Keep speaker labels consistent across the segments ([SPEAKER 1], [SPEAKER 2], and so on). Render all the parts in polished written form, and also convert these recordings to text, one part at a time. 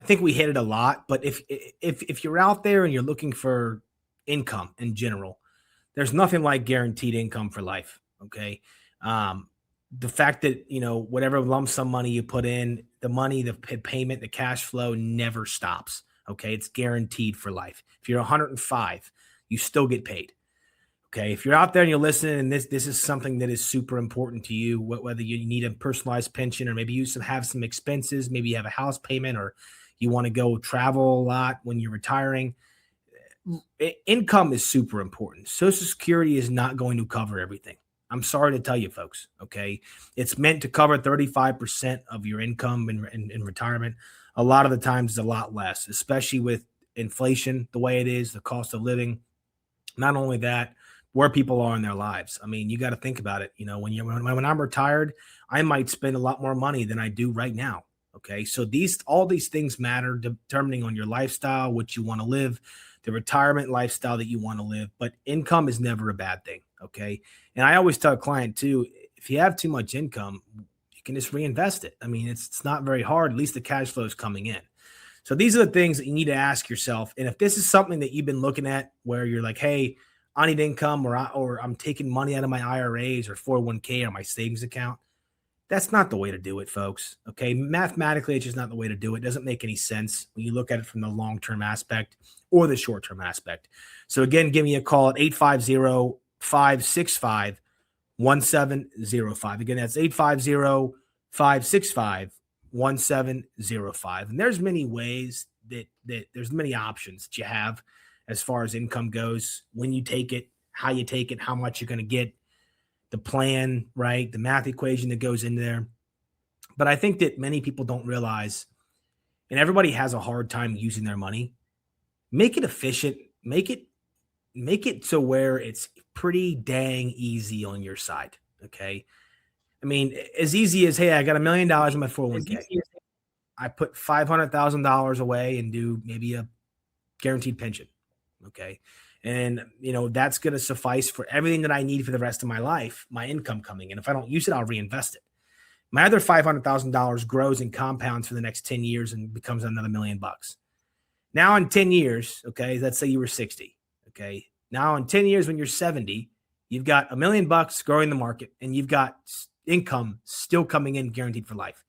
[SPEAKER 1] think we hit it a lot, but if you're out there and you're looking for income in general, there's nothing like guaranteed income for life. Okay. The fact that, whatever lump sum money you put in, the money, the payment, the cash flow never stops. Okay. It's guaranteed for life. If you're 105, you still get paid. Okay. If you're out there and you're listening and this is something that is super important to you, whether you need a personalized pension or maybe you have some expenses, maybe you have a house payment or you want to go travel a lot when you're retiring, income is super important. Social Security is not going to cover everything. I'm sorry to tell you, folks. Okay. It's meant to cover 35% of your income in retirement. A lot of the times it's a lot less, especially with inflation, the way it is, the cost of living. Not only that, where people are in their lives. I mean, you got to think about it. When I'm retired, I might spend a lot more money than I do right now. Okay. So all these things matter, determining on your lifestyle, what you want to live, the retirement lifestyle that you want to live, but income is never a bad thing. Okay. And I always tell a client too, if you have too much income, you can just reinvest it. I mean, it's not very hard. At least the cash flow is coming in. So these are the things that you need to ask yourself. And if this is something that you've been looking at where you're like, hey, I need income or I'm taking money out of my IRAs or 401k or my savings account, that's not the way to do it, folks. Okay. Mathematically, it's just not the way to do it. It doesn't make any sense when you look at it from the long-term aspect or the short-term aspect. So again, give me a call at 850-565-1705. Again, that's 850-565-1705. And there's many ways that there's many options that you have as far as income goes, when you take it, how you take it, how much you're going to get, the plan, right? The math equation that goes in there. But I think that many people don't realize, and everybody has a hard time using their money. Make it efficient. Make it so where it's pretty dang easy on your side. Okay. I mean, as easy as, hey, I got $1 million in my 401k. I put $500,000 away and do maybe a guaranteed pension. Okay. And, that's going to suffice for everything that I need for the rest of my life, my income coming in. If I don't use it, I'll reinvest it. My other $500,000 grows and compounds for the next 10 years and becomes another $1 million. Now in 10 years, okay, let's say you were 60. Okay. Now in 10 years, when you're 70, you've got $1 million growing the market and you've got income still coming in guaranteed for life.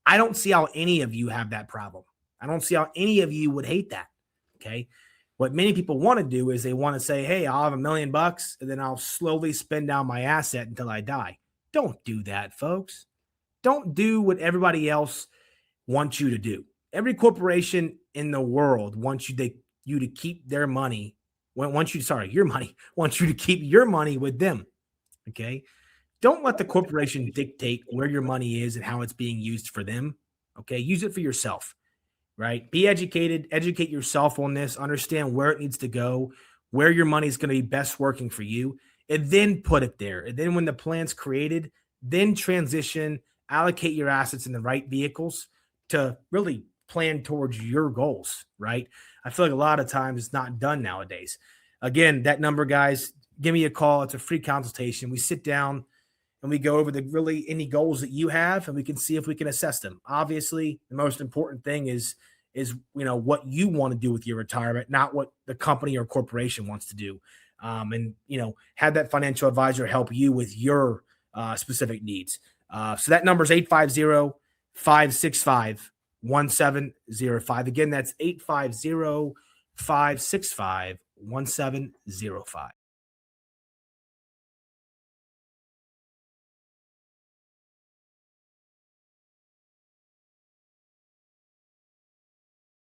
[SPEAKER 1] I don't see how any of you have that problem. I don't see how any of you would hate that. Okay. What many people want to do is they want to say, hey, I'll have $1 million and then I'll slowly spend down my asset until I die. Don't do that, folks. Don't do what everybody else wants you to do. Every corporation in the world wants you to keep their money. Wants you to keep your money with them. Okay. Don't let the corporation dictate where your money is and how it's being used for them. Okay. Use it for yourself. Right? Be educated, educate yourself on this, understand where it needs to go, where your money is going to be best working for you, and then put it there. And then when the plan's created, then transition, allocate your assets in the right vehicles to really plan towards your goals, right? I feel like a lot of times it's not done nowadays. Again, that number, guys, give me a call. It's a free consultation. We sit down and we go over any goals that you have, and we can see if we can assess them. Obviously, the most important thing is what you want to do with your retirement, not what the company or corporation wants to do. And have that financial advisor help you with your specific needs. So that number is 850-565-1705. Again, that's 850-565-1705.